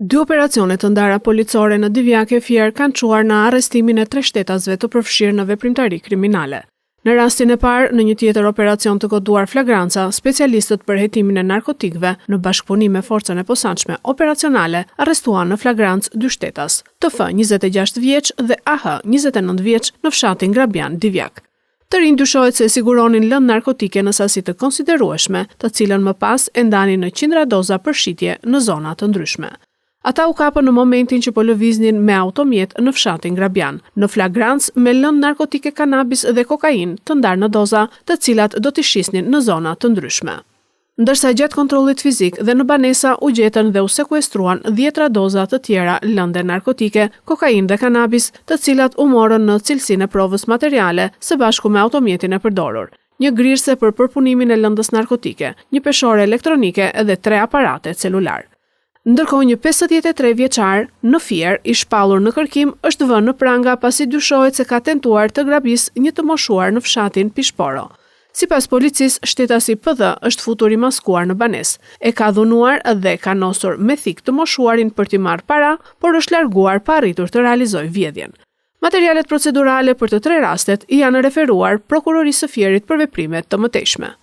Dy operacione të ndara policore në Divjak e Fier kanë çuar në arrestimin e 3 shtetasve të përfshirë në veprimtari kriminale. Në rastin e parë, në një tjetër operacion të koduar flagranca, specialistët për hetimin e narkotikëve në bashkëpunim me forcën e posaçme operacionale arrestuan në flagrancë 2 shtetas, TF 26 vjeç dhe AH 29 vjeç në fshatin Grabian, Divjak. Të rinj dyshohet se siguronin lëndë narkotike në sasi të konsiderueshme, të cilën më pas e ndanin në qindra doza për shitje në zona të ndryshme. Ata u kapën në momentin që po lëviznin me automjet në fshatin Grabian, në flagrancë me lëndë narkotike kanabis dhe kokain të ndarë në doza, të cilat do t'i shisnin në zona të ndryshme. Ndërsa gjatë kontrollit fizik dhe në banesa u gjetën dhe u sekuestruan 10 doza të tjera lënde narkotike, kokain dhe kanabis, të cilat u morën në cilësinë e provës materiale së bashku me automjetin e përdorur, një grirse për përpunimin e lëndës narkotike, një peshore elektronike dhe 3 aparate celular. Ndërkohë një 53 vjeçar në Fier i shpallur në kërkim është vënë në pranga pasi dyshohet se ka tentuar të grabisë një të moshuar në fshatin Pishporo. Sipas policisë, shtetasi PD është futur i maskuar në banesë, e ka dhunuar dhe ka nosur me thik të moshuarin për t'i marrë para, por është larguar pa arritur të realizojë vjedhjen. Materialet procedurale për të 3 rastet i janë referuar prokurorisë së Fierit për veprime të mëtejshme.